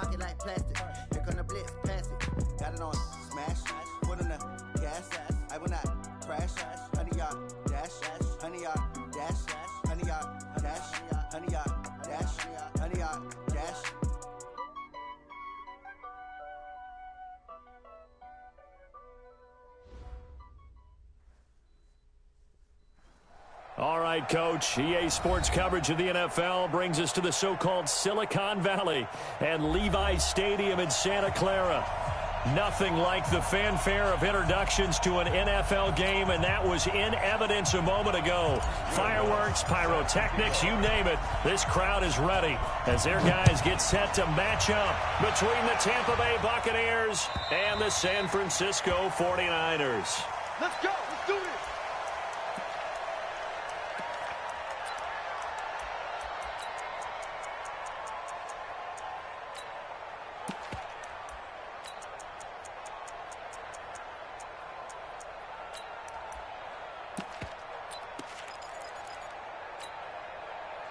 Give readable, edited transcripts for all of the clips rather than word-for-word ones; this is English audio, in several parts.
pocket like plastic. Here come the blitz, pass it. Got it on smash, put on the gas. I will not crash. 100-yard dash, 100-yard dash, 100-yard dash, 100-yard dash, 100-yard dash. All right, Coach. EA Sports coverage of the NFL brings us to the so-called Silicon Valley and Levi's Stadium in Santa Clara. Nothing like the fanfare of introductions to an NFL game, and that was in evidence a moment ago. Fireworks, pyrotechnics, you name it. This crowd is ready as their guys get set to match up between the Tampa Bay Buccaneers and the San Francisco 49ers. Let's go. Let's do this.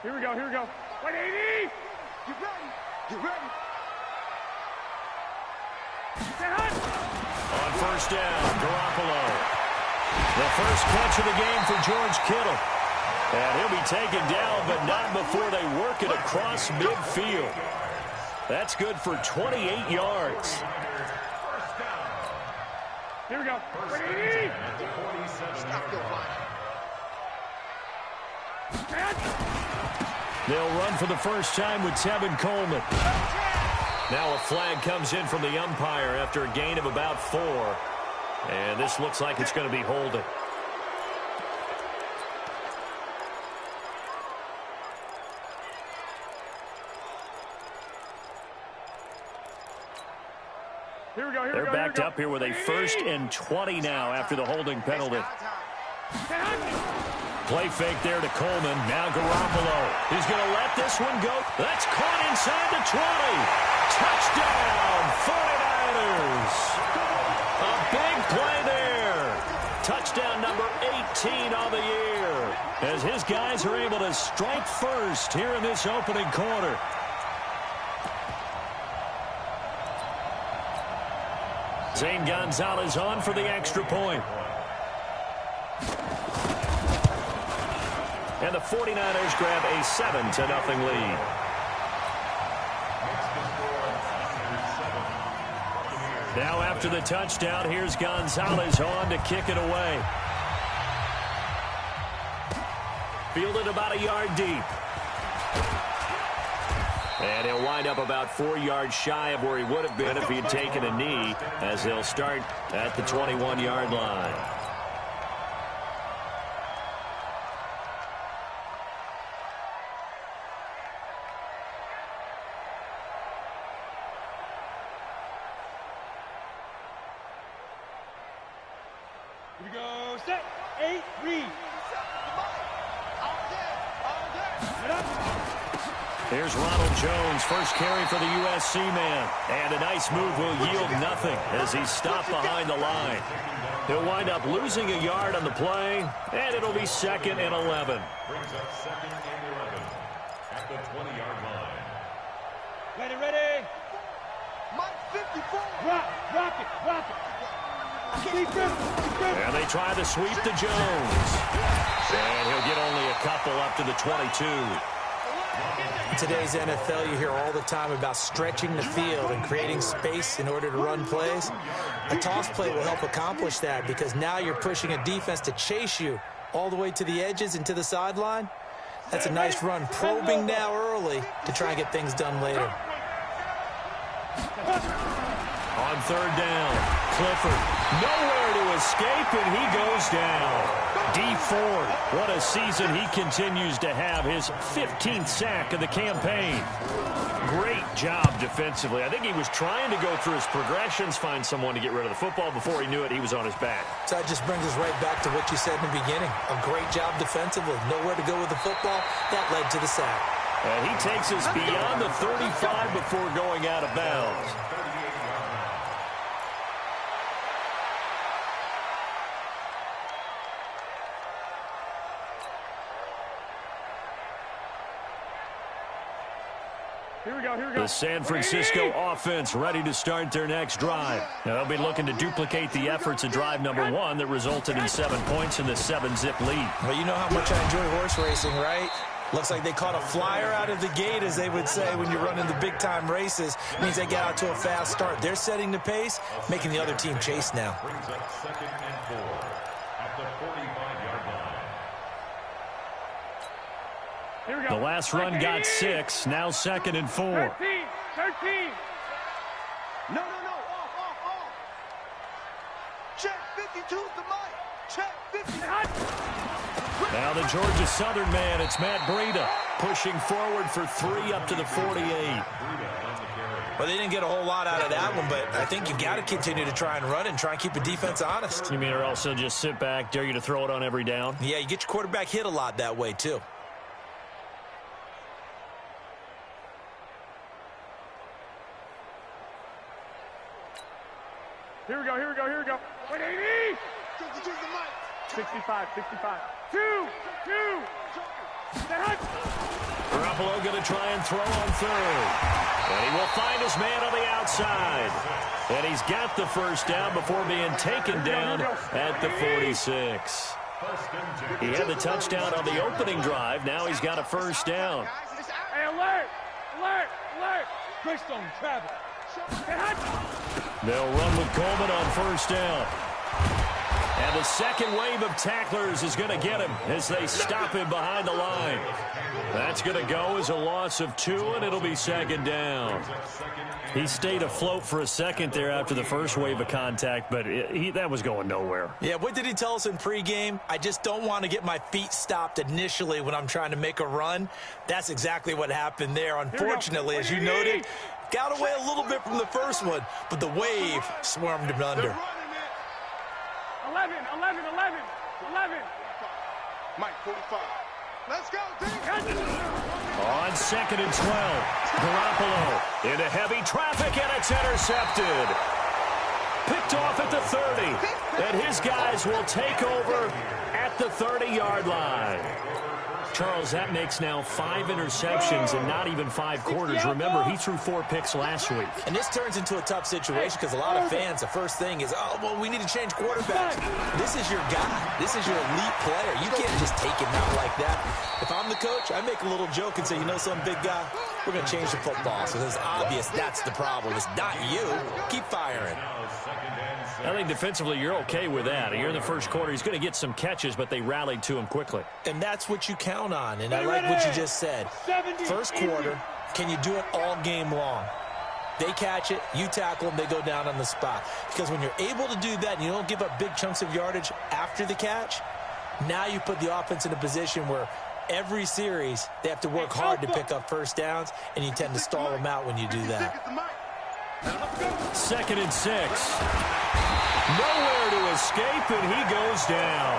Here we go, here we go. 180! Get ready. Get ready. On first down, Garoppolo. The first catch of the game for George Kittle. And he'll be taken down, but not before they work it across midfield. That's good for 28 yards. Here we go. 180! Stop your body. They'll run for the first time with Tevin Coleman. Now a flag comes in from the umpire after a gain of about 4. And this looks like it's going to be holding. Here we go, here we They're go. backed up here with a 1st and 20 now after the holding penalty. Play fake there to Coleman. Now Garoppolo. He's going to let this one go. That's caught inside the 20. Touchdown, 49ers. A big play there. Touchdown number 18 on the year. As his guys are able to strike first here in this opening quarter. Zane Gonzalez on for the extra point. And the 49ers grab a 7-0 lead. Now after the touchdown, here's Gonzalez on to kick it away. Fielded about a yard deep. And he'll wind up about 4 yards shy of where he would have been if he had taken a knee, as they'll start at the 21-yard line. Here we go, set, 8, read. Here's Ronald Jones, first carry for the USC man. And a nice move will yield nothing as he's stopped behind the line. He'll wind up losing a yard on the play, and it'll be 2nd and 11. Brings up 2nd and 11 at the 20-yard line. Ready, ready. Mike 54. Rock it. And they try to sweep to Jones. And he'll get only a couple up to the 22. In today's NFL, you hear all the time about stretching the field and creating space in order to run plays. A toss play will help accomplish that because now you're pushing a defense to chase you all the way to the edges and to the sideline. That's a nice run, probing now early to try and get things done later. On 3rd down, Clifford nowhere to escape, and he goes down. Dee Ford, what a season he continues to have, his 15th sack of the campaign. Great job defensively. I think he was trying to go through his progressions, find someone to get rid of the football. Before he knew it, he was on his back. So that just brings us right back to what you said in the beginning. A great job defensively. Nowhere to go with the football. That led to the sack. And he takes us beyond the 35 before going out of bounds. Here we The San Francisco offense ready to start their next drive. Now, they'll be looking to duplicate the efforts of drive number 1 that resulted in 7 points in the 7-zip lead. Well, you know how much I enjoy horse racing, right? Looks like they caught a flyer out of the gate, as they would say when you're running the big-time races. It means they get out to a fast start. They're setting the pace, making the other team chase now. Brings up 2nd and 4 at the 45-yard line. The last run got 6. Now 2nd and 4. 13. No. Off. Check 52's the mic. Check 50. Now the Georgia Southern man, it's Matt Breida, pushing forward for 3 up to the 48. Well, they didn't get a whole lot out of that one, but I think you got to continue to try and run and try and keep the defense honest. You mean or also just sit back, dare you to throw it on every down? Yeah, you get your quarterback hit a lot that way, too. Here we go. 180. 65. 2. Garoppolo going to try and throw on 3rd. And he will find his man on the outside. And he's got the first down before being taken down at the 46. He had the touchdown on the opening drive. Now he's got a first down. Hey, alert. Christ on travel. They'll run with Coleman on first down. And the second wave of tacklers is going to get him as they stop him behind the line. That's going to go as a loss of 2, and it'll be 2nd down. He stayed afloat for a second there after the first wave of contact, but that was going nowhere. Yeah, what did he tell us in pregame? I just don't want to get my feet stopped initially when I'm trying to make a run. That's exactly what happened there. Unfortunately, as you noted, got away a little bit from the first one, but the wave swarmed him under. 11. Mike, 45. Let's go, On 2nd and 12, Garoppolo into heavy traffic, and it's intercepted. Picked off at the 30, and his guys will take over at the 30-yard line. Charles, that makes now 5 interceptions and not even 5 quarters. Remember, he threw 4 picks last week. And this turns into a tough situation because a lot of fans, the first thing is, oh, well, we need to change quarterbacks. This is your guy. This is your elite player. You can't just take him out like that. If I'm the coach, I make a little joke and say, you know, some big guy, we're going to change the football. So it's obvious that's the problem. It's not you. Keep firing. I think defensively you're okay with that. Here in the first quarter, he's going to get some catches, but they rallied to him quickly. And that's what you count on. And I like what you just said. First quarter, can you do it all game long? They catch it, you tackle them, they go down on the spot. Because when you're able to do that and you don't give up big chunks of yardage after the catch, now you put the offense in a position where every series they have to work hard to pick up first downs, and you tend to stall them out when you do that. 2nd and 6. Nowhere to escape, and he goes down.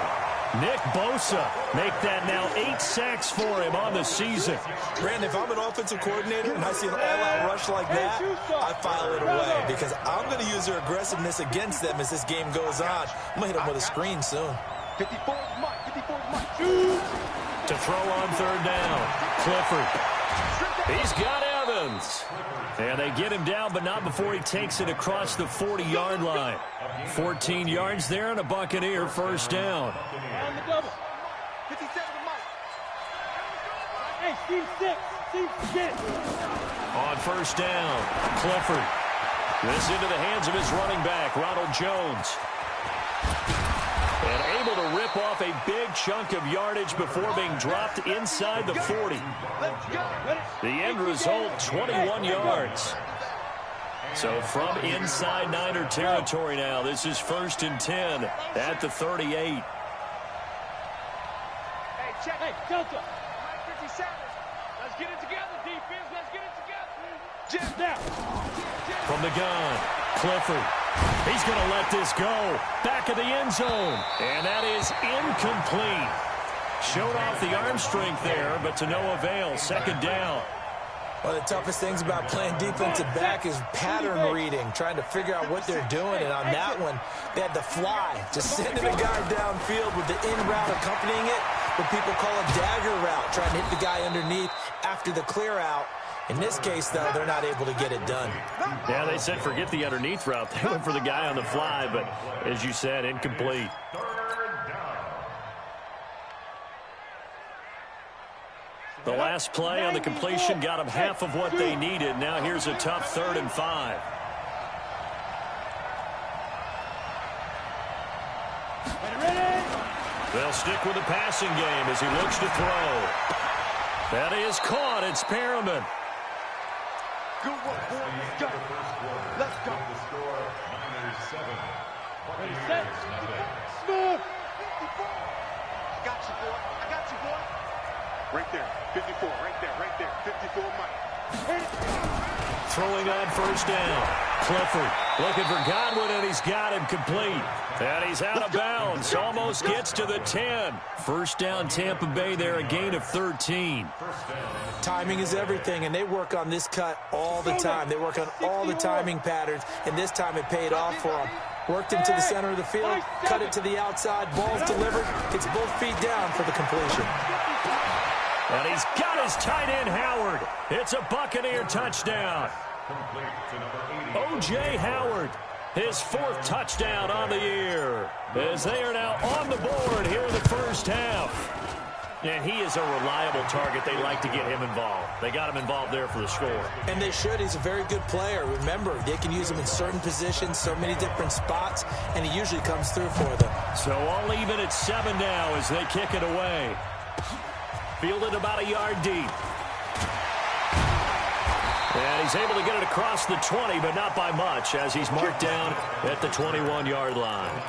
Nick Bosa make that now 8 sacks for him on the season. Brandon, if I'm an offensive coordinator and I see an all-out rush like that, I file it away because I'm going to use their aggressiveness against them as this game goes on. I'm going to hit them with a screen soon. 54 Mike. To throw on 3rd down, Clifford. He's got Evans. And they get him down, but not before he takes it across the 40-yard line. 14 yards there and a Buccaneer first down. On the double. 57 Mike. Hey, Steve 6. On first down, Clifford. This into the hands of his running back, Ronald Jones. And able to rip off a big chunk of yardage before being dropped inside the 40. The end result, 21 yards. So from inside Niner territory now, this is 1st and 10 at the 38. Hey, check. Hey, Delta. 57. Let's get it together, defense. Let's get it together. Jim down. From the gun, Clifford. He's going to let this go. Back of the end zone. And that is incomplete. Showed off the arm strength there, but to no avail. 2nd down. One of the toughest things about playing defensive back is pattern reading, trying to figure out what they're doing. And on that one, they had to fly, just sending a guy downfield with the in route accompanying it, what people call a dagger route, trying to hit the guy underneath after the clear out. In this case, though, they're not able to get it done. Yeah, they said forget the underneath route. They went for the guy on the fly, but as you said, incomplete. The last play on the completion got them half of what they needed. Now here's a tough 3rd and 5. They'll stick with the passing game as he looks to throw. That is caught. It's Perriman. Good work, boy. Let's go. Let's go. The score, Niners 7. Ready, set. Smooth. 54. I got you, boy. I got you, boy. Right there. 54. Right there. Right there. 54, Mike. Throwing on 1st down. Clifford looking for Godwin, and he's got him complete. And he's out of bounds. Almost gets to the 10. 1st down, Tampa Bay there, a gain of 13. Timing is everything, and they work on this cut all the time. They work on all the timing patterns, and this time it paid off for them. Worked him to the center of the field, cut it to the outside, ball's delivered, gets both feet down for the completion. And he's got his tight end, Howard. It's a Buccaneer touchdown. O.J. Howard, his 4th touchdown on the year, as they are now on the board here in the 1st half. And he is a reliable target. They like to get him involved. They got him involved there for the score. And they should. He's a very good player. Remember, they can use him in certain positions, so many different spots, and he usually comes through for them. So all even at 7 now as they kick it away. Fielded about a yard deep. And he's able to get it across the 20, but not by much, as he's marked down at the 21-yard line.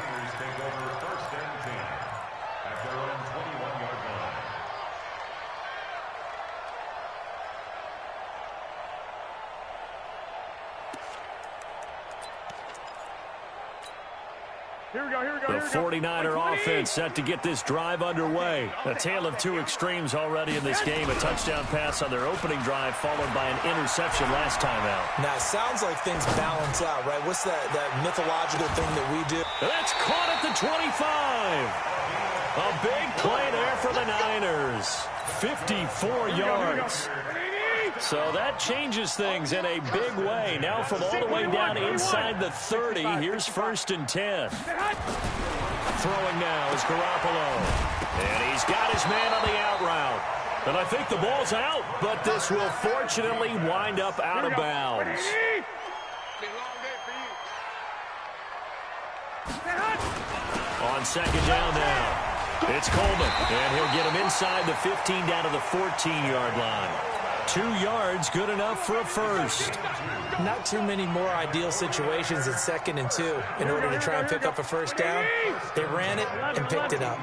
Here we go, here we go, The here we go. 49er offense set to get this drive underway. A tale of 2 extremes already in this game. A touchdown pass on their opening drive, followed by an interception last time out. Now, it sounds like things balance out, right? What's that mythological thing that we do? That's caught at the 25. A big play there for the Niners. 54 yards. So that changes things in a big way. Now from all the way down inside the 30, here's 1st and 10. Throwing now is Garoppolo. And he's got his man on the out route. And I think the ball's out, but this will fortunately wind up out of bounds. On 2nd down now, it's Coleman. And he'll get him inside the 15 down to the 14-yard line. 2 yards, good enough for a 1st. Not too many more ideal situations in 2nd and 2 in order to try and pick up a 1st down. They ran it and picked it up.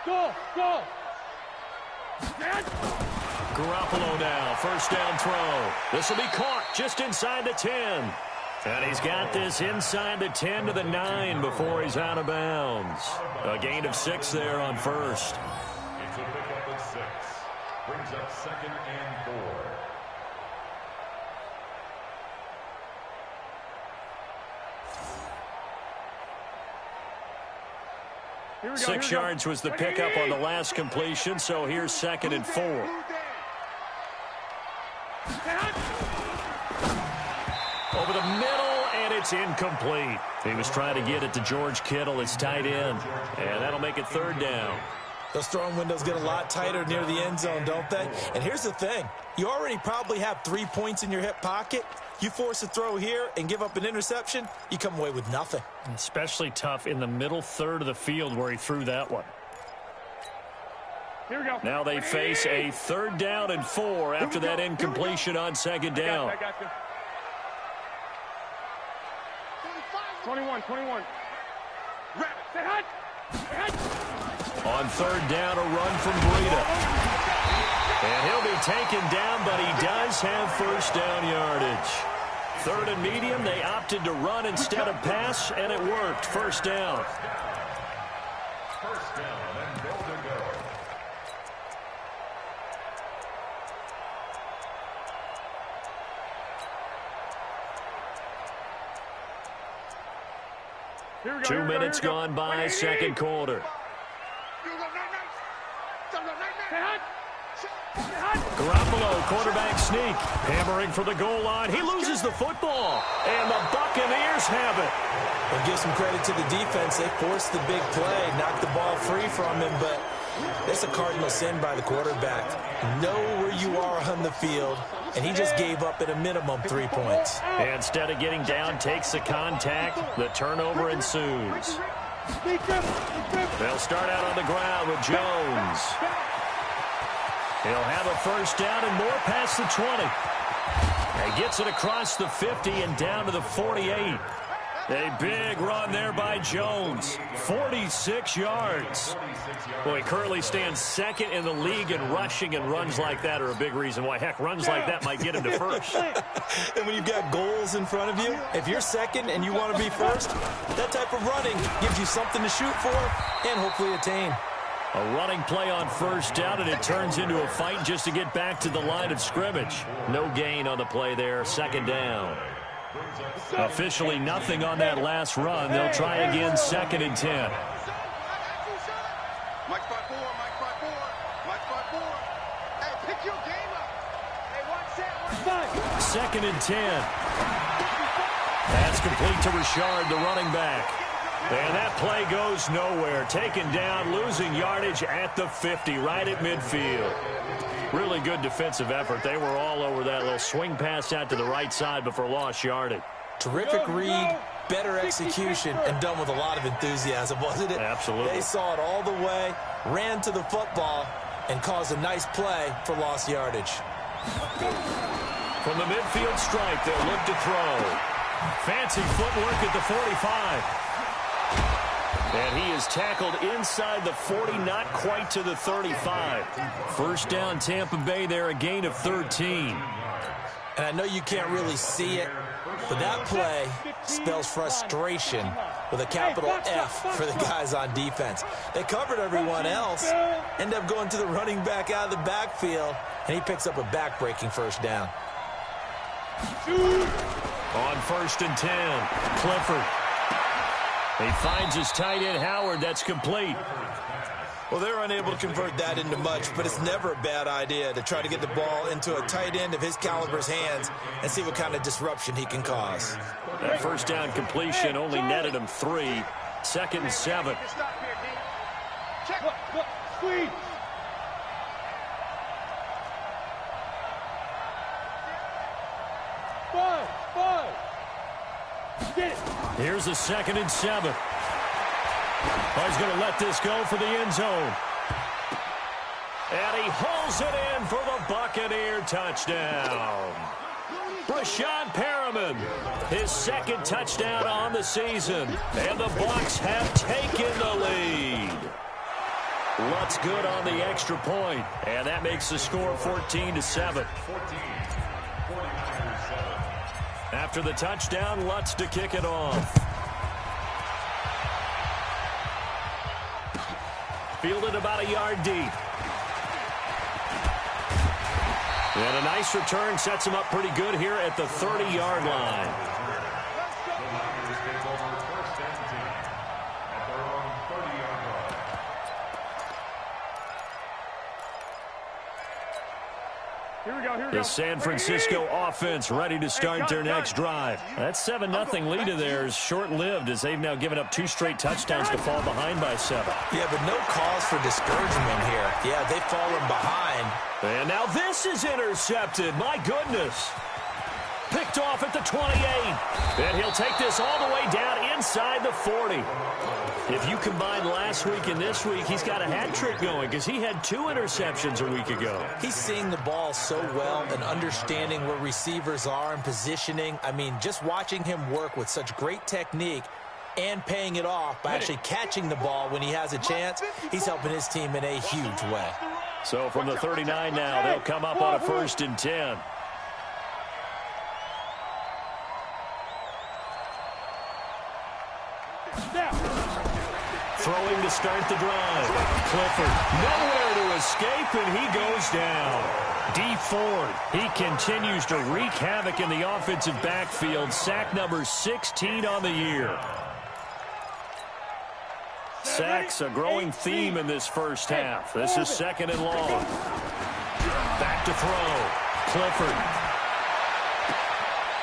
Go, go. Garoppolo now, 1st down throw. This will be caught just inside the 10. And he's got this inside the 10 to the 9 before he's out of bounds. A gain of 6 there on 1st. It's a pickup at 6. Brings up 2nd and 4. Here we go, 6 here we go. yards was the pickup on the last completion, so here's 2nd and 4. Over the middle, and it's incomplete. He was trying to get it to George Kittle, his tight end, and that'll make it 3rd down. Those throwing windows get a lot tighter near the end zone, don't they? And here's the thing. You already probably have 3 points in your hip pocket. You force a throw here and give up an interception, you come away with nothing. Especially tough in the middle 3rd of the field where he threw that one. Here we go. Now they face a 3rd down and 4 after that incompletion on 2nd down. I got you. 21. On 3rd down, a run from Breida. And he'll be taken down, but he does have 1st down yardage. 3rd and medium, they opted to run instead of pass, and it worked. 1st down. 1st down and goal to go. Two minutes gone by, 2nd quarter. Garoppolo, quarterback sneak, hammering for the goal line. He loses the football, and the Buccaneers have it. We'll give some credit to the defense. They forced the big play, knocked the ball free from him, but it's a cardinal sin by the quarterback. Know where you are on the field, and he just gave up at a minimum 3 points. Instead of getting down, takes the contact. The turnover ensues. They'll start out on the ground with Jones. He'll have a first down and more past the 20. He gets it across the 50 and down to the 48. A big run there by Jones. 46 yards. Well, he currently stands second in the league in rushing, and runs like that are a big reason why. Heck, runs like that might get him to first. And when you've got goals in front of you, if you're second and you want to be first, that type of running gives you something to shoot for and hopefully attain. A running play on first down, and it turns into a fight just to get back to the line of scrimmage. No gain on the play there. Second down. Officially nothing on that last run. They'll try again, 2nd and 10. Mike 5-4, Mike 5-4, Mike 5-4. Hey, pick your game up. Hey, watch that. 2nd and 10. That's complete to Richard, the running back. And that play goes nowhere. Taken down, losing yardage at the 50, right at midfield. Really good defensive effort. They were all over that little swing pass out to the right side before lost yardage. Terrific read, better execution, and done with a lot of enthusiasm, wasn't it? Absolutely. They saw it all the way, ran to the football, and caused a nice play for lost yardage. From the midfield stripe, they'll look to throw. Fancy footwork at the 45. And he is tackled inside the 40, not quite to the 35. First down, Tampa Bay there, a gain of 13. And I know you can't really see it, but that play spells frustration with a capital F for the guys on defense. They covered everyone else, end up going to the running back out of the backfield, and he picks up a back-breaking first down. On 1st and 10, Clifford. He finds his tight end, Howard. That's complete. Well, they're unable to convert that into much, but it's never a bad idea to try to get the ball into a tight end of his caliber's hands and see what kind of disruption he can cause. That first down completion only netted him 3. 2nd and 7. Here's a 2nd and 7. Oh, he's going to let this go for the end zone. And he hauls it in for the Buccaneer touchdown. Brashad Perriman, his 2nd touchdown on the season. And the Bucs have taken the lead. Lutz good on the extra point. And that makes the score 14-7. After the touchdown, Lutz to kick it off. Fielded about a yard deep. And a nice return sets him up pretty good here at the 30-yard line. The San Francisco offense ready to start their next drive. That 7-0 lead of theirs short-lived as they've now given up 2 straight touchdowns to fall behind by 7. Yeah, but no cause for discouragement here. Yeah, they've fallen behind. And now this is intercepted. My goodness. Picked off at the 28. And he'll take this all the way down inside the 40. If you combine last week and this week, he's got a hat trick going because he had 2 interceptions a week ago. He's seeing the ball so well and understanding where receivers are and positioning. I mean, just watching him work with such great technique and paying it off by actually catching the ball when he has a chance, he's helping his team in a huge way. So from the 39 now, they'll come up on a 1st and 10. Throwing to start the drive. Clifford nowhere to escape, and he goes down. D. Ford, he continues to wreak havoc in the offensive backfield. Sack number 16 on the year. Sacks a growing theme in this first half. This is 2nd and long. Back to throw. Clifford.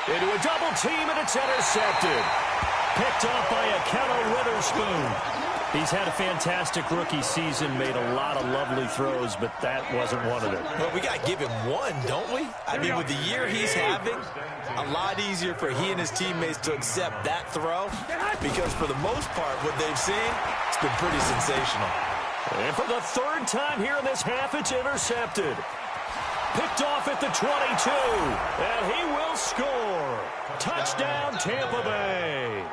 Into a double team, and it's intercepted. Picked off by Akello Witherspoon. He's had a fantastic rookie season, made a lot of lovely throws, but that wasn't one of them. Well, we got to give him one, don't we? I mean, with the year he's having, a lot easier for he and his teammates to accept that throw because for the most part, what they've seen, it's been pretty sensational. And for the third time here in this half, it's intercepted. Picked off at the 22, and he will score. Touchdown, Tampa Bay.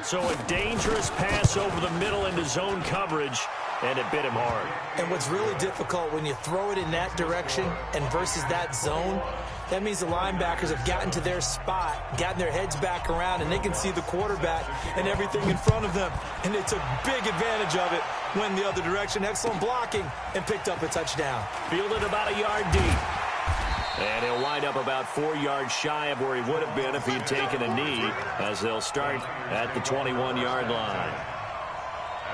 So a dangerous pass over the middle into zone coverage, and it bit him hard. And what's really difficult when you throw it in that direction and versus that zone, that means the linebackers have gotten to their spot, gotten their heads back around, and they can see the quarterback and everything in front of them. And they took big advantage of it, went the other direction, excellent blocking, and picked up a touchdown. Fielded about a yard deep. And he'll wind up about 4 yards shy of where he would have been if he'd taken a knee, as they'll start at the 21-yard line.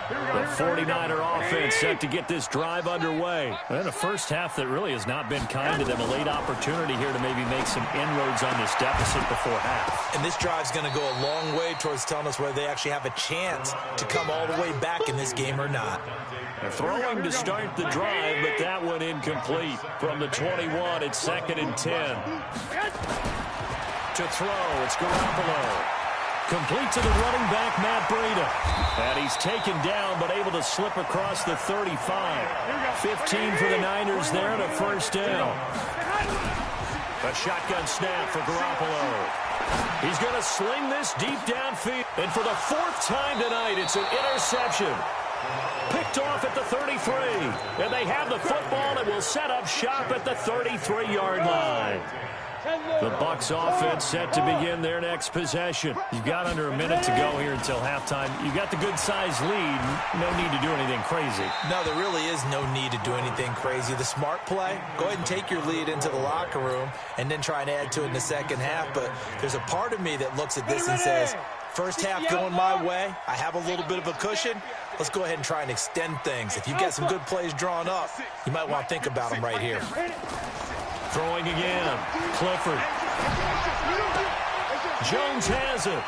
The 49er offense set to get this drive underway. And a first half that really has not been kind to them. A late opportunity here to maybe make some inroads on this deficit before half. And this drive's going to go a long way towards telling us whether they actually have a chance to come all the way back in this game or not. They're throwing to start the drive, but that one incomplete. From the 21, it's 2nd and 10. To throw, it's Garoppolo. Complete to the running back, Matt Breida. And he's taken down, but able to slip across the 35. 15 for the Niners there, and a first down. A shotgun snap for Garoppolo. He's going to sling this deep downfield. And for the 4th time tonight, it's an interception. Picked off at the 33. And they have the football and will set up shop at the 33-yard line. The Bucs offense set to begin their next possession. You've got under a minute to go here until halftime. You've got the good-sized lead. No need to do anything crazy. No, there really is no need to do anything crazy. The smart play, go ahead and take your lead into the locker room and then try and add to it in the second half. But there's a part of me that looks at this and says, first half going my way. I have a little bit of a cushion. Let's go ahead and try and extend things. If you've got some good plays drawn up, you might want to think about them right here. Throwing again. Clifford. Jones has it.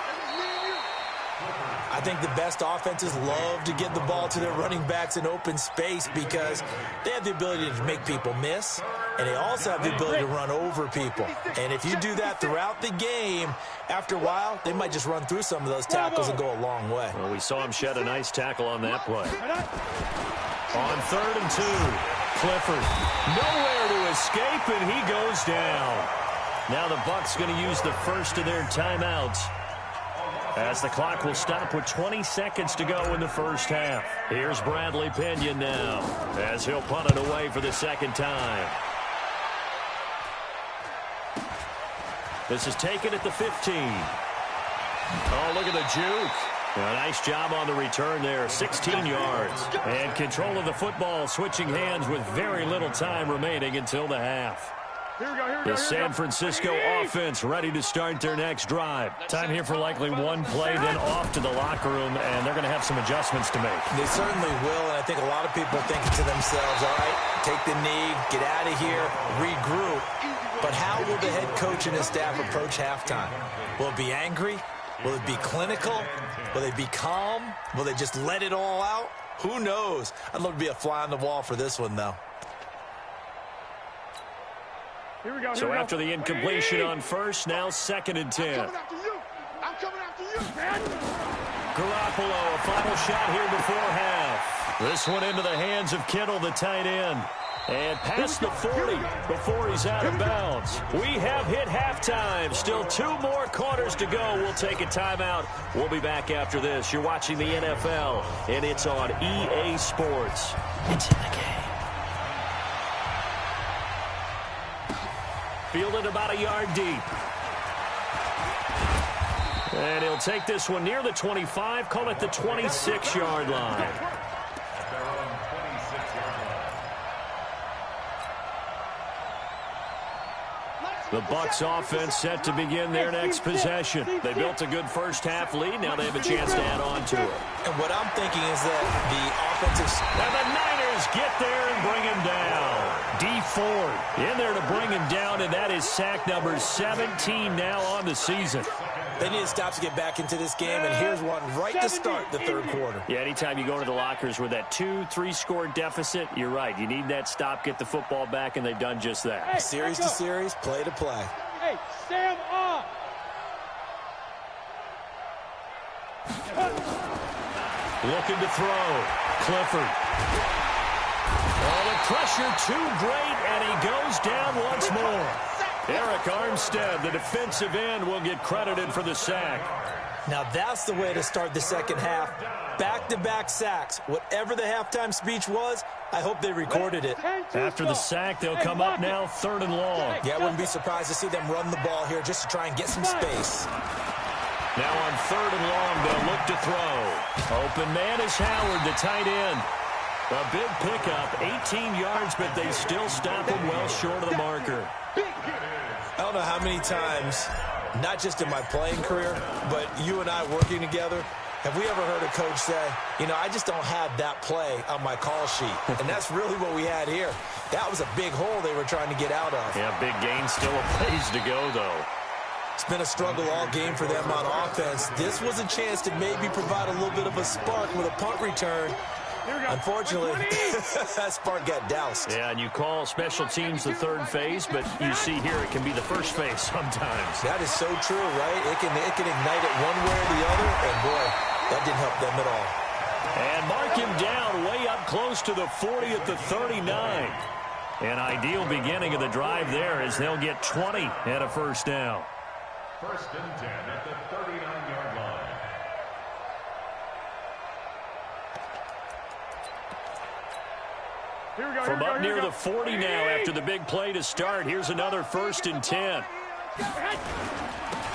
I think the best offenses love to get the ball to their running backs in open space because they have the ability to make people miss, and they also have the ability to run over people. And if you do that throughout the game, after a while, they might just run through some of those tackles and go a long way. Well, we saw him shed a nice tackle on that play. On 3rd and 2. Clifford, nowhere to escape, and he goes down. Now the Bucs going to use the first of their timeouts as the clock will stop with 20 seconds to go in the first half. Here's Bradley Pinion now as he'll punt it away for the second time. This is taken at the 15. Oh, look at the juke. A nice job on the return there, 16 yards. And control of the football, switching hands with very little time remaining until the half. The San Francisco offense ready to start their next drive. Time here for likely one play, then off to the locker room, and they're going to have some adjustments to make. They certainly will, and I think a lot of people are thinking to themselves, all right, take the knee, get out of here, regroup. But how will the head coach and his staff approach halftime? Will it be angry? Will it be clinical? Will they be calm? Will they just let it all out? Who knows? I'd love to be a fly on the wall for this one, though. So after the incompletion on first, now 2nd and 10. I'm coming after you. Garoppolo, a final shot here before half. This one into the hands of Kittle, the tight end. And past the 40 before he's out of bounds. We have hit halftime. Still 2 more quarters to go. We'll take a timeout. We'll be back after this. You're watching the NFL, and it's on EA Sports. It's in the game. Fielded about a yard deep. And he'll take this one near the 25, call it the 26-yard line. The Bucs offense set to begin their next possession. They built a good first half lead. Now they have a chance to add on to it. And what I'm thinking is that the offensive. And the Niners get there and bring him down. D Ford in there to bring him down, and that is sack number 17 now on the season. They need to stop to get back into this game, and here's one right to start the third quarter. Yeah, anytime you go to the lockers with that 2-3 score deficit, you're right. You need that stop, get the football back, and they've done just that. Hey, series to series, play to play. Hey, stand up. Looking to throw. Clifford. Oh, the pressure too great, and he goes down once more. Eric Armstead, the defensive end, will get credited for the sack. Now that's the way to start the second half. Back-to-back sacks. Whatever the halftime speech was, I hope they recorded it. After the sack, they'll come up now 3rd and long. Yeah, I wouldn't be surprised to see them run the ball here just to try and get some space. Now on 3rd and long, they'll look to throw. Open man is Howard, the tight end. A big pickup, 18 yards, but they still stop him well short of the marker. I don't know how many times, not just in my playing career, but you and I working together, have we ever heard a coach say, you know, I just don't have that play on my call sheet. And that's really what we had here. That was a big hole they were trying to get out of. Yeah, big gain, still a ways to go, though. It's been a struggle all game for them on offense. This was a chance to maybe provide a little bit of a spark with a punt return. Unfortunately, that spark got doused. Yeah, and you call special teams the third phase, but you see here it can be the first phase sometimes. That is so true, right? It can ignite it one way or the other, and boy, that didn't help them at all. And mark him down way up close to the 40 at the 39. An ideal beginning of the drive there as they'll get 20 and a first down. 1st and 10 at the 39-yard line. From up near the 40 now after the big play to start. Here's another 1st and 10.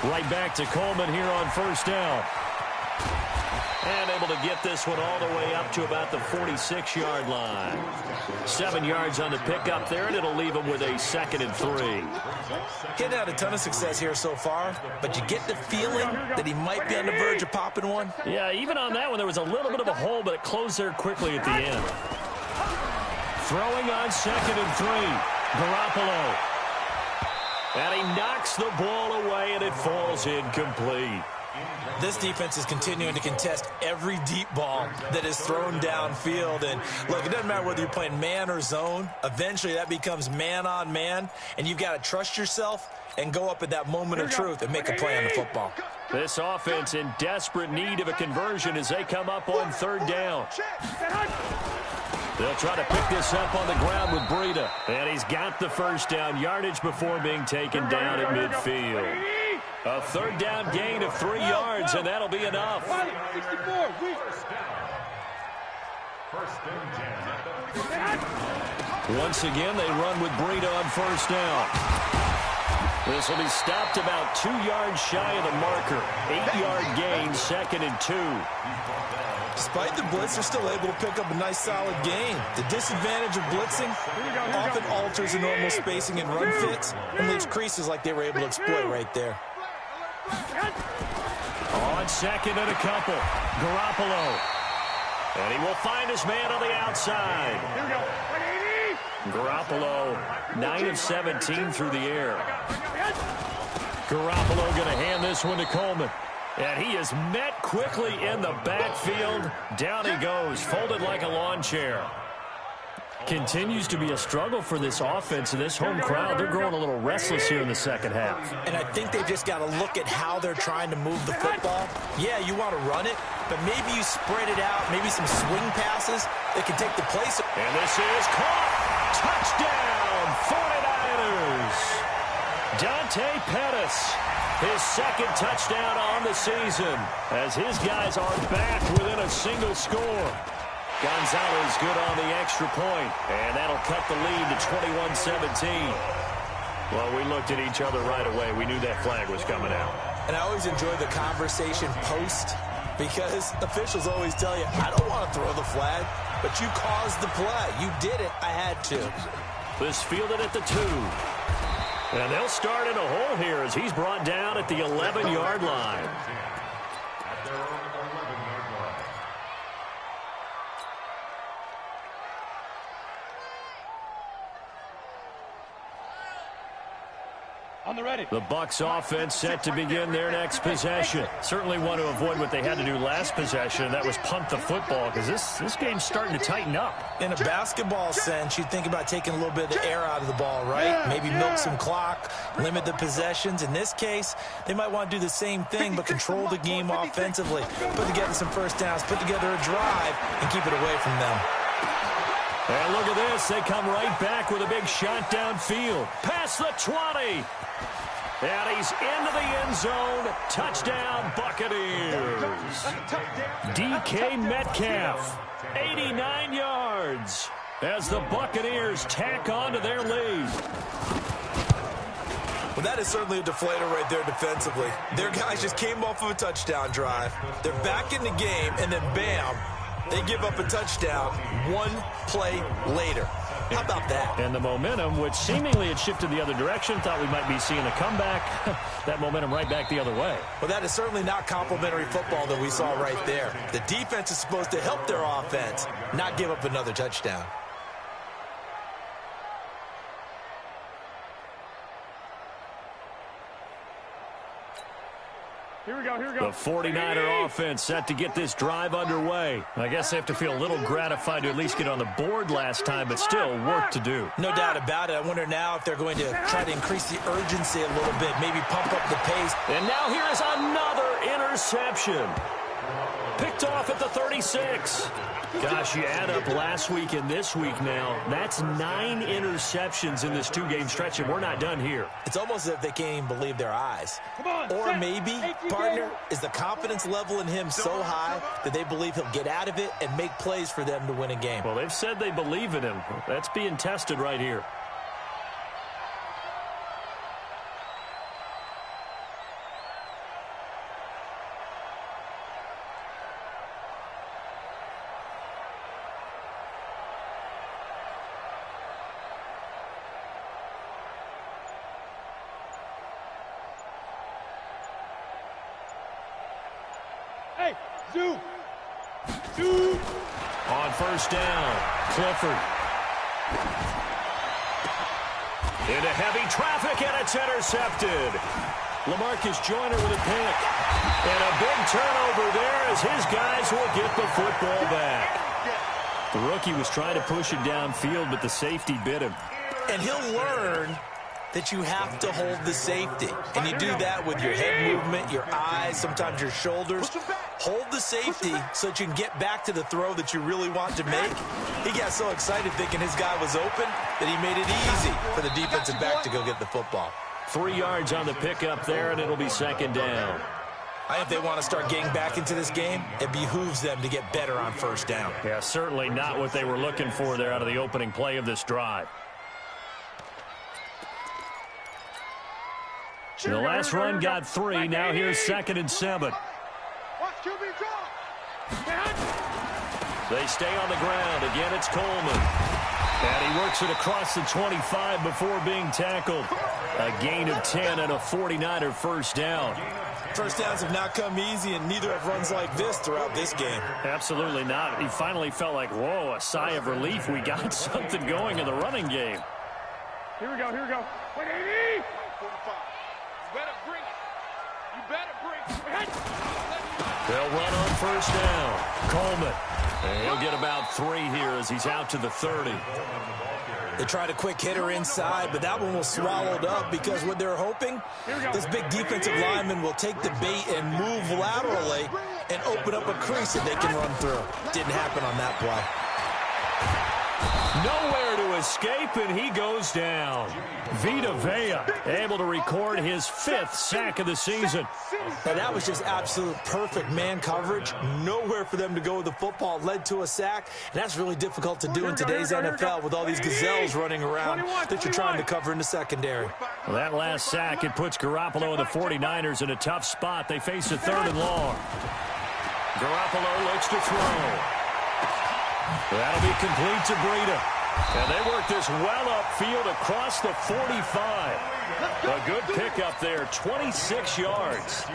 Right back to Coleman here on 1st down. And able to get this one all the way up to about the 46-yard line. 7 yards on the pickup there, and it'll leave him with a 2nd and 3. Getting out a ton of success here so far, but you get the feeling that he might be on the verge of popping one. Yeah, even on that one, there was a little bit of a hole, but it closed there quickly at the end. Throwing on 2nd and 3. Garoppolo. And he knocks the ball away, and it falls incomplete. This defense is continuing to contest every deep ball that is thrown downfield. And look, it doesn't matter whether you're playing man or zone. Eventually, that becomes man on man, and you've got to trust yourself and go up at that moment of truth and make a play on the football. This offense in desperate need of a conversion as they come up on 3rd down. They'll try to pick this up on the ground with Breida. And he's got the first down yardage before being taken down at midfield. A 3rd down gain of 3 yards, and that'll be enough. 1st and 10 at the Once again, they run with Breida on 1st down. This will be stopped about 2 yards shy of the marker. 8-yard gain, 2nd and 2. Despite the blitz, they're still able to pick up a nice solid gain. The disadvantage of blitzing often alters the normal spacing and run fits and leaves creases like they were able to exploit right there. On 2nd and a couple, Garoppolo. And he will find his man on the outside. Garoppolo, 9 of 17 through the air. Garoppolo going to hand this one to Coleman. And he is met quickly in the backfield. Down he goes, folded like a lawn chair. Continues to be a struggle for this offense and this home crowd. They're growing a little restless here in the second half. And I think they've just got to look at how they're trying to move the football. Yeah, you want to run it, but maybe you spread it out, maybe some swing passes that can take the place. And this is caught. Touchdown, 49ers. Dante Pettis, his 2nd touchdown on the season as his guys are back within a single score. Gonzalez good on the extra point, and that'll cut the lead to 21-17. Well, we looked at each other right away. We knew that flag was coming out. And I always enjoy the conversation post because officials always tell you, I don't want to throw the flag, but you caused the play. You did it. I had to. This fielded at the 2. And they'll start in a hole here as he's brought down at the 11-yard line. On the ready. The Bucs offense set to begin their next possession. Certainly want to avoid what they had to do last possession, and that was punt the football, because this game's starting to tighten up. In a basketball sense, you think about taking a little bit of the air out of the ball, right? Maybe milk some clock, limit the possessions. In this case, they might want to do the same thing, but control the game offensively. Put together some first downs, put together a drive, and keep it away from them. And look at this. They come right back with a big shot downfield. Past the 20. And he's into the end zone. Touchdown, Buccaneers. DK Metcalf, 89 yards, as the Buccaneers tack on to their lead. Well, that is certainly a deflator right there defensively. Their guys just came off of a touchdown drive. They're back in the game, and then bam, they give up a touchdown one play later. How about that? And the momentum, which seemingly had shifted the other direction, thought we might be seeing a comeback. That momentum right back the other way. Well, that is certainly not complimentary football that we saw right there. The defense is supposed to help their offense, not give up another touchdown. Here we go, here we go. The 49er offense set to get this drive underway. I guess they have to feel a little gratified to at least get on the board last time, but still work to do. No doubt about it. I wonder now if they're going to try to increase the urgency a little bit, maybe pump up the pace. And now here is another interception. Picked off at the 36. Gosh, you add up last week and this week now, that's 9 interceptions in this 2-game stretch, and we're not done here. It's almost as if they can't even believe their eyes. Or maybe, partner, is the confidence level in him so high that they believe he'll get out of it and make plays for them to win a game. Well, they've said they believe in him. That's being tested right here. On first down, Clifford. Into heavy traffic, and it's intercepted. LaMarcus Joyner with a pick. And a big turnover there as his guys will get the football back. The rookie was trying to push it downfield, but the safety bit him. And he'll learn that you have to hold the safety. And you do that with your head movement, your eyes, sometimes your shoulders. Hold the safety so that you can get back to the throw that you really want to make. He got so excited thinking his guy was open that he made it easy for the defensive back to go get the football. 3 yards on the pickup there, and it'll be second down. I think if they want to start getting back into this game, it behooves them to get better on first down. Yeah, certainly not what they were looking for there out of the opening play of this drive. The last run got 3. Now here's 2nd and 7. They stay on the ground. Again, it's Coleman. And he works it across the 25 before being tackled. A gain of 10 and a 49er first down. First downs have not come easy, and neither have runs like this throughout this game. Absolutely not. He finally felt like, whoa, a sigh of relief. We got something going in the running game. Here we go, here we go. Wait, 80! 45. You better bring it. You better bring it. They'll run on first down. Coleman. And he'll get about 3 here as he's out to the 30. They tried a quick hitter inside, but that one was swallowed up because what they're hoping, this big defensive lineman will take the bait and move laterally and open up a crease that they can run through. Didn't happen on that play. Nowhere to escape, and he goes down. Vita Vea able to record his 5th sack of the season. Now, that was just absolute perfect man coverage. Nowhere for them to go with the football. Led to a sack, and that's really difficult to do in today's NFL with all these gazelles running around that you're trying to cover in the secondary. Well, that last sack, it puts Garoppolo and the 49ers in a tough spot. They face a 3rd and long. Garoppolo looks to throw. That'll be complete to Breida. And they work this well upfield across the 45. A good pickup there, 26 yards.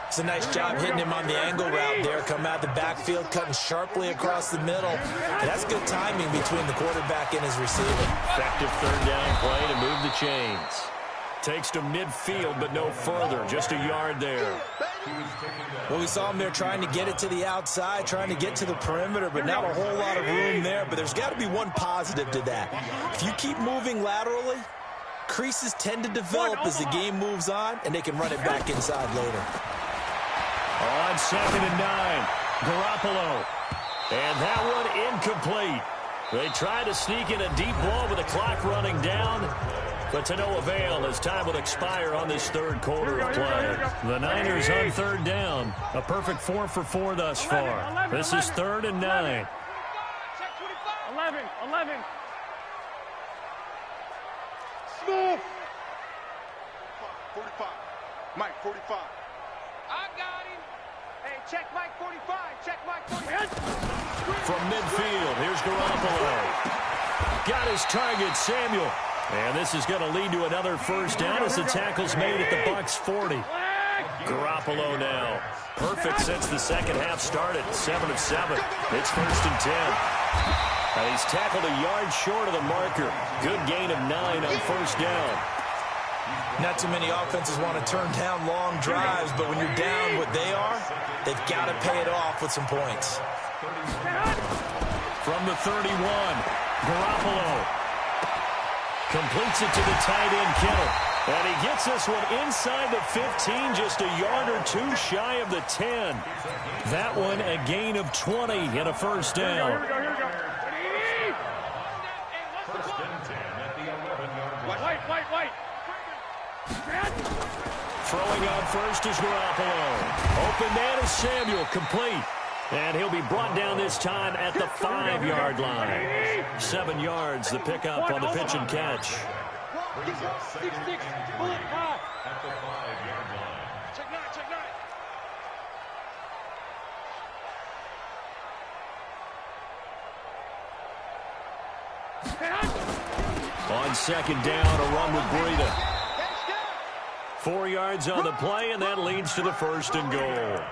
It's a nice job hitting him on the angle route there. Come out the backfield, cutting sharply across the middle. And that's good timing between the quarterback and his receiver. Effective 3rd down play to move the chains. Takes to midfield, but no further. Just a yard there. Well, we saw him there trying to get it to the outside, trying to get to the perimeter, but not a whole lot of room there. But there's got to be one positive to that. If you keep moving laterally, creases tend to develop as the game moves on, and they can run it back inside later. On 2nd and 9, Garoppolo. And that one incomplete. They tried to sneak in a deep ball with the clock running down, but to no avail as time will expire on this third quarter of play. The Niners on 3rd down. A perfect 4 for 4 thus far. This is 3rd and 9. 11. Smooth. 45. Mike, 45. I got him. Hey, check Mike 45. Check Mike 45. From midfield, here's Garoppolo. Got his target, Samuel. And this is going to lead to another first down as the tackle's made at the Bucs 40. Garoppolo now. Perfect since the second half started. 7 of 7. It's 1st and 10. And he's tackled a yard short of the marker. Good gain of 9 on first down. Not too many offenses want to turn down long drives, but when you're down what they are, they've got to pay it off with some points. From the 31, Garoppolo completes it to the tight end, Kittle. And he gets this one inside the 15, just a yard or 2 shy of the 10. That one a gain of 20 and a first down. Here we go. First and 10 at the 11-yard line. White. Throwing on first is Garoppolo. Open man is Samuel, complete. And he'll be brought down this time at the 5-yard line. 7 yards, the pickup on the pitch and catch. Brings up 2nd and 3 at the 5-yard line. Check 9. On 2nd down, a run with Breida. 4 yards on the play, and that leads to the 1st and goal.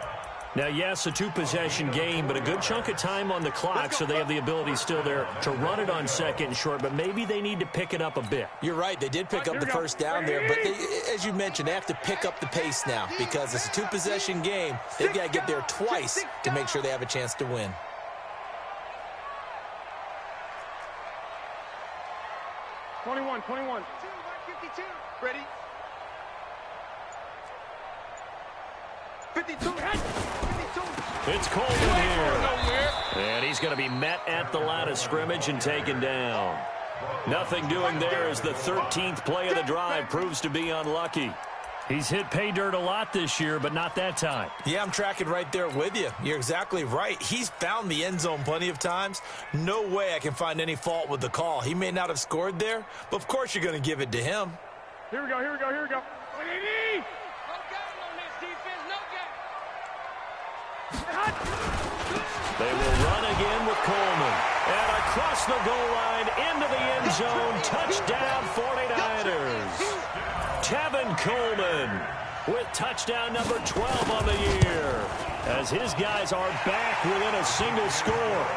Now, yes, a 2-possession game, but a good chunk of time on the clock, so they have the ability still there to run it on 2nd and short, but maybe they need to pick it up a bit. You're right. They did pick up the first down there, but as you mentioned, they have to pick up the pace now because it's a 2-possession game. They've got to get there twice to make sure they have a chance to win. Twenty-one. 52. Ready? 52. It's Coleman here. And he's going to be met at the line of scrimmage and taken down. Nothing doing there as the 13th play of the drive proves to be unlucky. He's hit pay dirt a lot this year, but not that time. Yeah, I'm tracking right there with you. You're exactly right. He's found the end zone plenty of times. No way I can find any fault with the call. He may not have scored there, but of course you're going to give it to him. Here we go. They will run again with Coleman. And across the goal line into the end zone. Touchdown 49ers. Tevin Coleman with touchdown number 12 on the year. As his guys are back within a single score.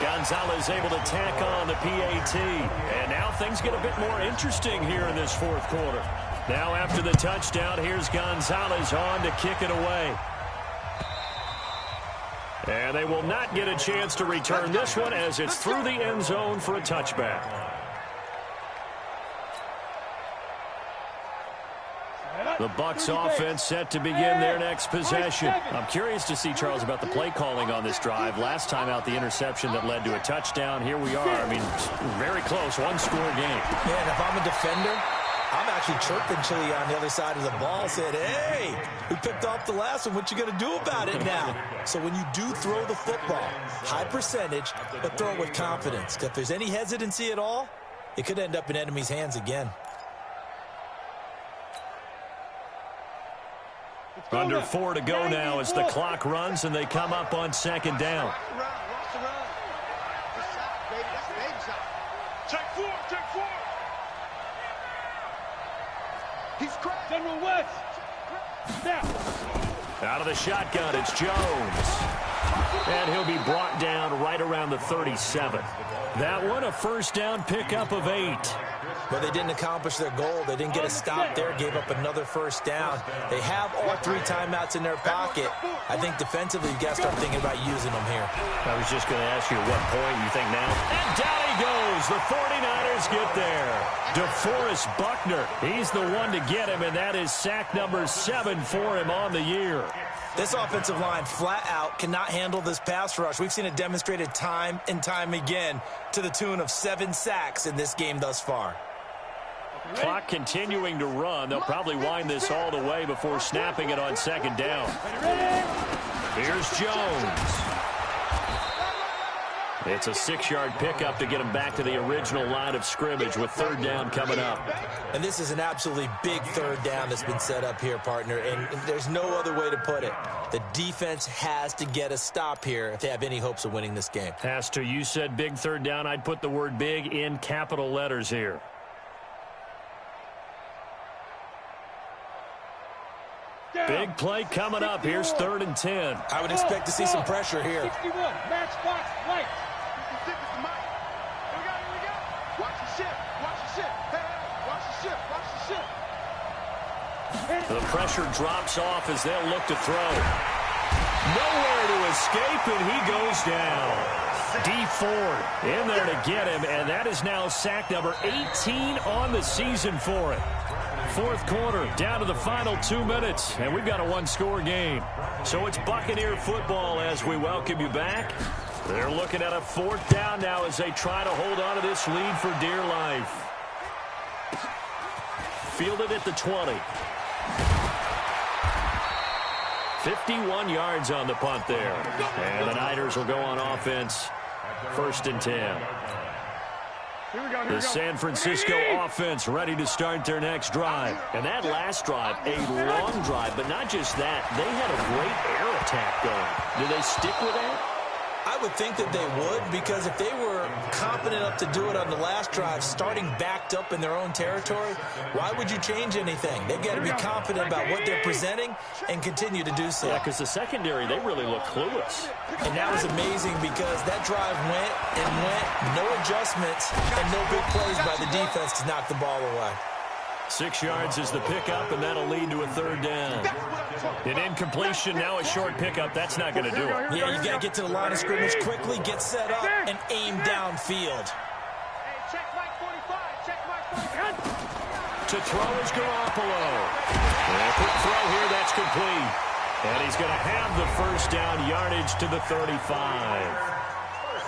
Gonzalez able to tack on the PAT. And now things get a bit more interesting here in this 4th quarter. Now after the touchdown, here's Gonzalez on to kick it away. And they will not get a chance to return this one as it's through the end zone for a touchback. The Bucs offense set to begin their next possession. I'm curious to see, Charles, about the play calling on this drive. Last time out, the interception that led to a touchdown. Here we are. I mean, very close, 1-score game. Yeah, and if I'm a defender, I'm actually chirping Chili on the other side of the ball, said, hey, we picked off the last one. What you going to do about it now? So when you do throw the football, high percentage, but throw it with confidence. If there's any hesitancy at all, it could end up in enemy's hands again. Under 4 to go now as the clock runs and they come up on 2nd down. Check 4. He's cracked. General West. Snap. Out of the shotgun, it's Jones. And he'll be brought down right around the 37. That one, a first down pickup of 8. But they didn't accomplish their goal. They didn't get a stop there, gave up another first down. They have all 3 timeouts in their pocket. I think defensively, you got to start thinking about using them here. I was just going to ask you at what point you think now. And down he goes. The 49ers get there. DeForest Buckner, he's the one to get him, and that is sack number 7 for him on the year. This offensive line flat out cannot handle this pass rush. We've seen it demonstrated time and time again to the tune of 7 sacks in this game thus far. Clock continuing to run. They'll probably wind this all the way before snapping it on second down. Here's Jones. It's a 6-yard pickup to get him back to the original line of scrimmage with third down coming up. And this is an absolutely big third down that's been set up here, partner, and there's no other way to put it. The defense has to get a stop here if they have any hopes of winning this game. Has to. You said big third down. I'd put the word big in capital letters here. Big play coming up. Here's 3rd and 10. I would expect to see some pressure here. 61, matchbox, right. 56 is Mike. Here we go. Watch the shift. Watch the shift. Hey, watch the shift. Watch the shift. The pressure drops off as they'll look to throw. Nowhere to escape, and he goes down. D Ford in there to get him, and that is now sack number 18 on the season for it. 4th quarter, down to the final 2 minutes, and we've got a 1-score game. So it's Buccaneer football as we welcome you back. They're looking at a 4th down now as they try to hold on to this lead for dear life. Fielded at the 20. 51 yards on the punt there. And the Niners will go on offense. 1st and 10. The San Francisco offense ready to start their next drive. And that last drive, a long drive, but not just that. They had a great air attack going. Do they stick with that? I would think that they would, because if they were confident enough to do it on the last drive, starting backed up in their own territory, why would you change anything? They've got to be confident about what they're presenting and continue to do so. Yeah, because the secondary, they really look clueless. And that was amazing because that drive went and went, no adjustments, and no big plays by the defense to knock the ball away. 6 yards is the pickup, and that'll lead to a 3rd down. An incompletion, now a short pickup. That's not going to do it. Yeah, you got to get to the line of scrimmage quickly, get set up, and aim downfield. Hey, check Mike 45. Check Mike 45. To throw is Garoppolo. And a quick throw here, that's complete. And he's going to have the first down, yardage to the 35.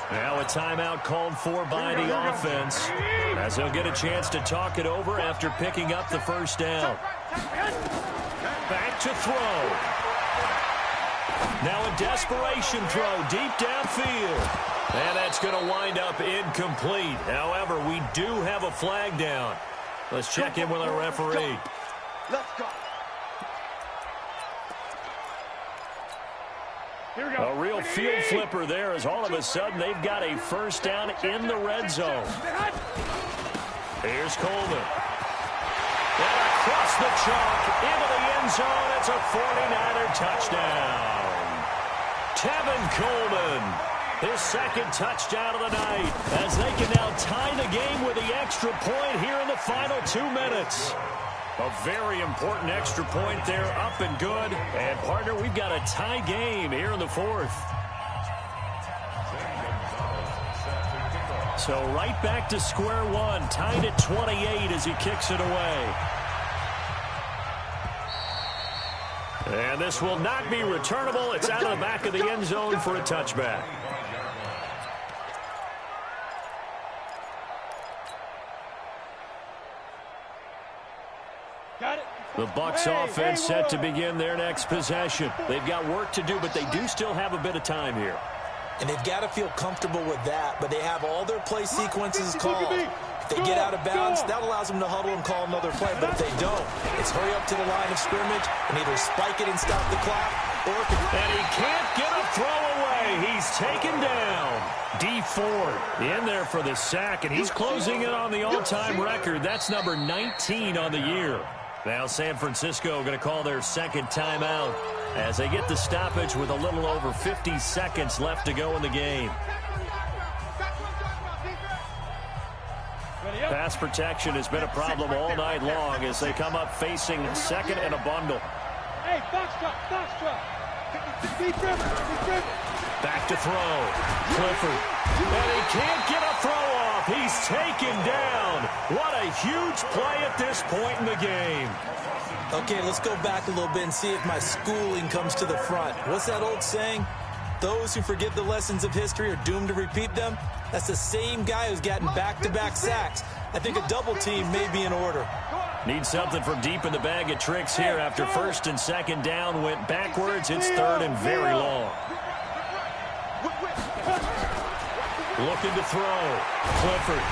Now a timeout called for by the offense, as they'll get a chance to talk it over after picking up the first down. Back to throw. Now a desperation throw deep downfield. And that's going to wind up incomplete. However, we do have a flag down. Let's check in with our referee. Let's go. A real field flipper there, as all of a sudden they've got a first down in the red zone. Here's Coleman. And across the chalk into the end zone. It's a 49er touchdown. Tevin Coleman, his 2nd touchdown of the night, as they can now tie the game with the extra point here in the final 2 minutes. A very important extra point there, up and good. And, partner, we've got a tie game here in the 4th. So right back to square one, tied at 28 as he kicks it away. And this will not be returnable. It's out of the back of the end zone for a touchback. The Bucs offense set to begin their next possession. They've got work to do, but they do still have a bit of time here. And they've got to feel comfortable with that, but they have all their play sequences called. If they get out of bounds, that allows them to huddle and call another play, but if they don't, it's hurry up to the line of scrimmage and either spike it and stop the clock, or... And he can't get a throw away. He's taken down. D Ford in there for the sack, and he's closing in on the all-time record. That's number 19 on the year. Now San Francisco going to call their second timeout as they get the stoppage with a little over 50 seconds left to go in the game. Pass protection has been a problem all night long as they come up facing second and a bundle. Hey, box drop. Back to throw. Clifford. And he can't get a throw off. He's taken down. What a huge play at this point in the game. Okay, let's go back a little bit and see if my schooling comes to the front. What's that old saying? Those who forget the lessons of history are doomed to repeat them. That's the same guy who's gotten back-to-back sacks. I think a double team may be in order. Need something from deep in the bag of tricks here after first and second down went backwards. It's third and very long. Looking to throw. Clifford.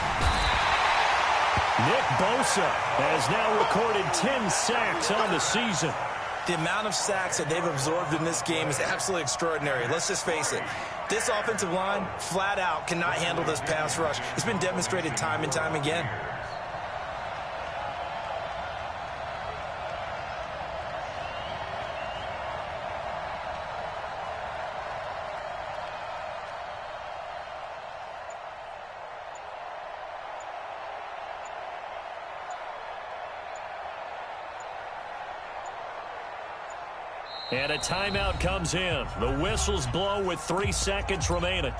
Nick Bosa has now recorded 10 sacks on the season. The amount of sacks that they've absorbed in this game is absolutely extraordinary. Let's just face it. This offensive line, flat out, cannot handle this pass rush. It's been demonstrated time and time again. And a timeout comes in. The whistles blow with 3 seconds remaining.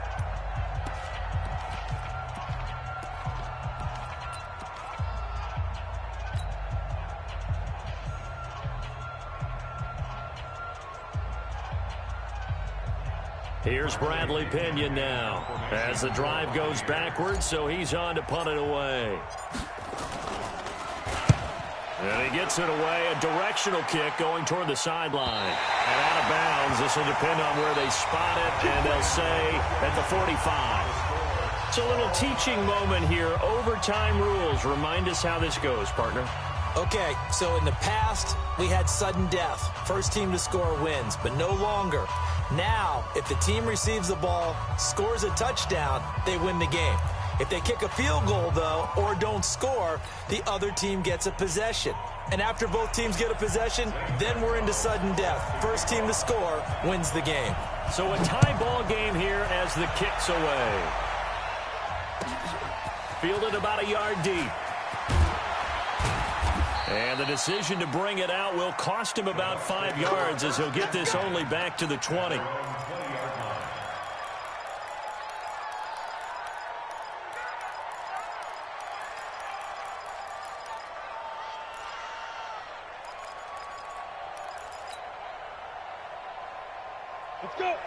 Here's Bradley Pinion now as the drive goes backwards, so he's on to punt it away. And he gets it away, a directional kick going toward the sideline. And out of bounds, this will depend on where they spot it, and they'll say at the 45. It's a little teaching moment here. Overtime rules. Remind us how this goes, partner. Okay, so in the past, we had sudden death. First team to score wins, but no longer. Now, if the team receives the ball, scores a touchdown, they win the game. If they kick a field goal, though, or don't score, the other team gets a possession. And after both teams get a possession, then we're into sudden death. First team to score wins the game. So a tie ball game here as the kick's away. Fielded about a yard deep. And the decision to bring it out will cost him about 5 yards as he'll get this only back to the 20.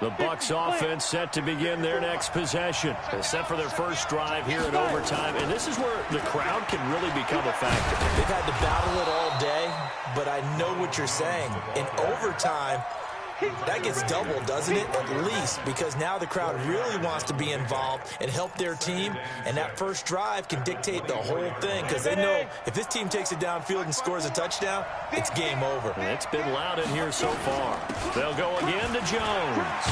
The Bucs offense set to begin their next possession. They're set for their first drive here in overtime, and this is where the crowd can really become a factor. They've had to battle it all day, but I know what you're saying. In overtime, that gets doubled, doesn't it? At least, because now the crowd really wants to be involved and help their team, and that first drive can dictate the whole thing because they know if this team takes it downfield and scores a touchdown, it's game over. And it's been loud in here so far. They'll go again to Jones.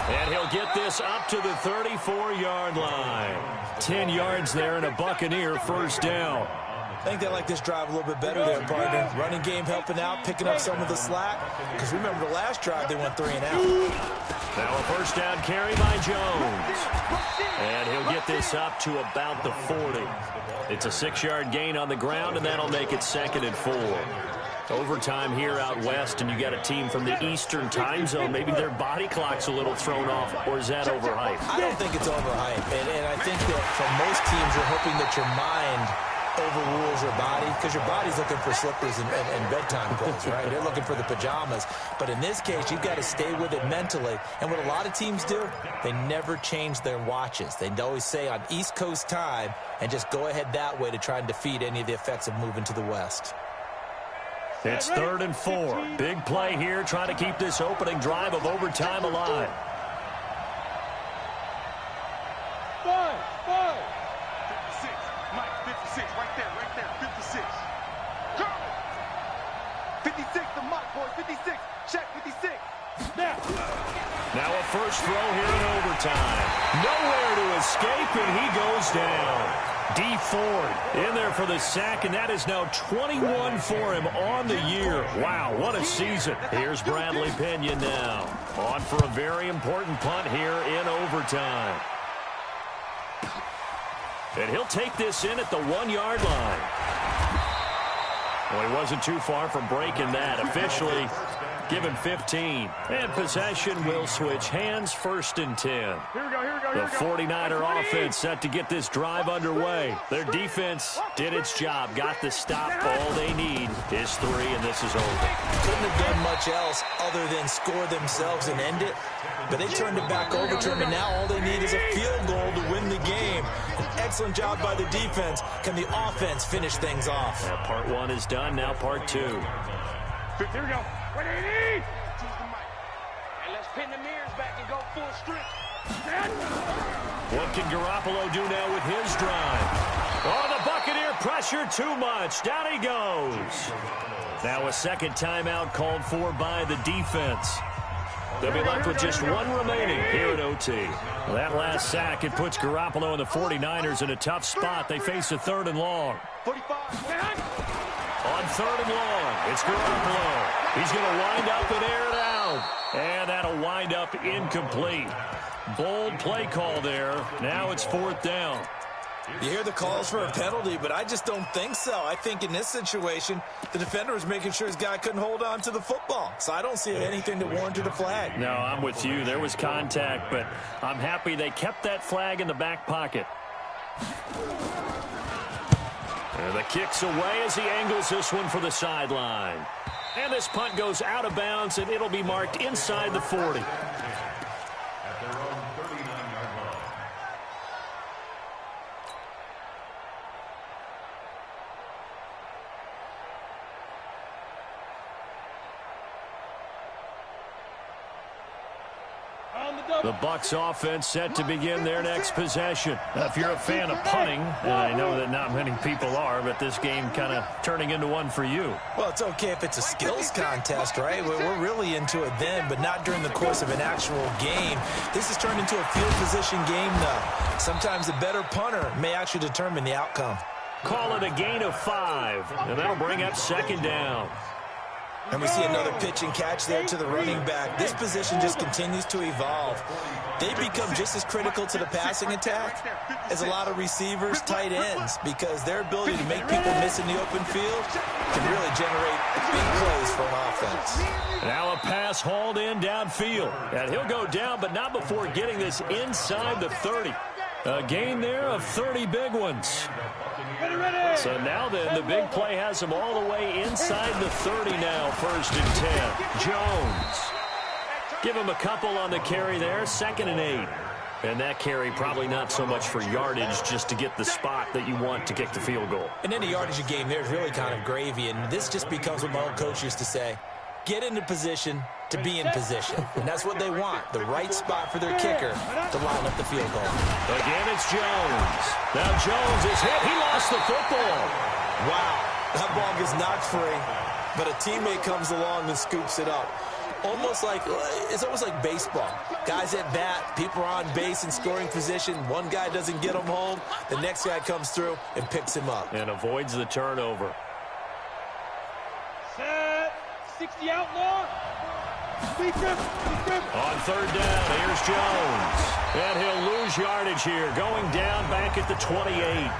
And he'll get this up to the 34-yard line. 10 yards there and a Buccaneer first down. I think they like this drive a little bit better there, partner. Running game helping out, picking up some of the slack. Because remember the last drive, they went 3 and out. Now a first down carry by Jones. And he'll get this up to about the 40. It's a 6-yard gain on the ground, and that'll make it 2nd and 4. Overtime here out west, and you got a team from the Eastern time zone. Maybe their body clock's a little thrown off, or is that overhyped? I don't think it's overhyped. And I think that for most teams, you're hoping that your mind overrules your body because your body's looking for slippers and bedtime clothes, right? They're looking for the pajamas. But in this case, you've got to stay with it mentally. And what a lot of teams do, they never change their watches. They always say on East Coast time and just go ahead that way to try and defeat any of the effects of moving to the West. It's 3rd and 4. Big play here, trying to keep this opening drive of overtime alive. 5. 56. Mike, 56. Right there. 56. Curl. 56 to Mike, boy. 56. Check 56. Now a first throw here in overtime. Nowhere to escape, and he goes down. D Ford in there for the sack, and that is now 21 for him on the year. Wow, what a season. Here's Bradley Pena now. On for a very important punt here in overtime. And he'll take this in at the 1-yard line. Well, he wasn't too far from breaking that. Officially given 15. And possession will switch hands, 1st and 10. Here we go. The 49er offense set to get this drive underway. Their defense did its job, got the stop. All they need is 3, and this is over. Couldn't have done much else other than score themselves and end it. But they turned it back over to him, and now all they need is a field goal to win the game. An excellent job by the defense. Can the offense finish things off? Now part 1 is done. Now part 2. Here we go. 180. And let's pin the mirrors back and go full strength. What can Garoppolo do now with his drive? Oh, the Buccaneer pressure too much. Down he goes. Now a second timeout called for by the defense. They'll be left with just 1 remaining here at OT. Well, that last sack, it puts Garoppolo and the 49ers in a tough spot. They face a 3rd and long. 45. On 3rd and long, it's Garoppolo. He's going to wind up and air it out. And that'll wind up incomplete. Bold play call there. Now it's 4th down. You hear the calls for a penalty, but I just don't think so. I think in this situation, the defender was making sure his guy couldn't hold on to the football. So I don't see anything that warranted a flag. No, I'm with you. There was contact, but I'm happy they kept that flag in the back pocket. And the kick's away as he angles this one for the sideline. And this punt goes out of bounds, and it'll be marked inside the 40. The Bucs offense set to begin their next possession. Now, if you're a fan of punting, and I know that not many people are, but this game kind of turning into one for you. Well, it's okay if it's a skills contest, right? We're really into it then, but not during the course of an actual game. This has turned into a field position game now. Sometimes the better punter may actually determine the outcome. Call it a gain of 5, and that'll bring up 2nd down. And we see another pitch and catch there to the running back. This position just continues to evolve. They become just as critical to the passing attack as a lot of receivers, tight ends, because their ability to make people miss in the open field can really generate big plays for an offense. Now a pass hauled in downfield. And he'll go down, but not before getting this inside the 30. A gain there of 30 big ones. So now then, the big play has him all the way inside the 30 now, 1st and 10. Jones. Give him a couple on the carry there, 2nd and 8. And that carry probably not so much for yardage, just to get the spot that you want to kick the field goal. And then the yardage of game there is really kind of gravy, and this just becomes what my old coach used to say. Get into position to be in position. And that's what they want, the right spot for their kicker to line up the field goal. Again, it's Jones. Now Jones is hit. He lost the football. Wow, that ball gets knocked free, but a teammate comes along and scoops it up. It's almost like baseball. Guys at bat, people are on base in scoring position. One guy doesn't get him home. The next guy comes through and picks him up. And avoids the turnover. Set. 60 outlaw. On 3rd down, here's Jones. And he'll lose yardage here, going down back at the 28.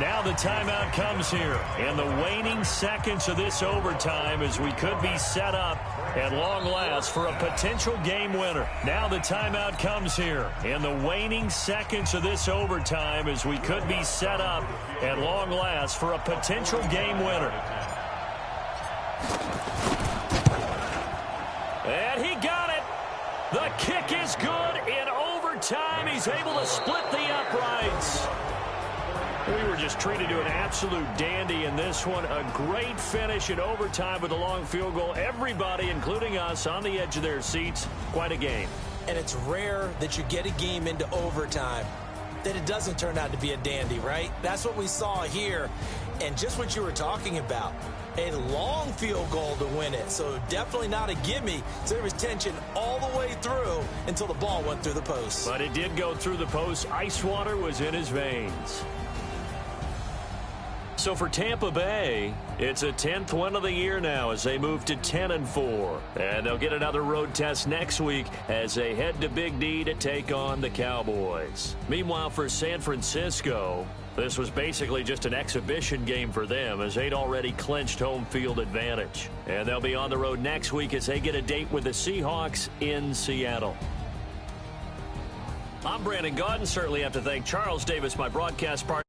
Now the timeout comes here. In the waning seconds of this overtime, as we could be set up at long last for a potential game winner. Now the timeout comes here. In the waning seconds of this overtime, as we could be set up at long last for a potential game winner. And he got it. The kick is good. In overtime, he's able to split the uprights. We were just treated to an absolute dandy in this one. A great finish in overtime with a long field goal. Everybody, including us, on the edge of their seats. Quite a game. And it's rare that you get a game into overtime that it doesn't turn out to be a dandy, right? That's what we saw here. And just what you were talking about. A long field goal to win it. So definitely not a gimme. So there was tension all the way through until the ball went through the post. But it did go through the post. Ice water was in his veins. So for Tampa Bay, it's a 10th win of the year now as they move to 10-4. And they'll get another road test next week as they head to Big D to take on the Cowboys. Meanwhile, for San Francisco, this was basically just an exhibition game for them as they'd already clinched home field advantage. And they'll be on the road next week as they get a date with the Seahawks in Seattle. I'm Brandon Gaudin. Certainly have to thank Charles Davis, my broadcast partner.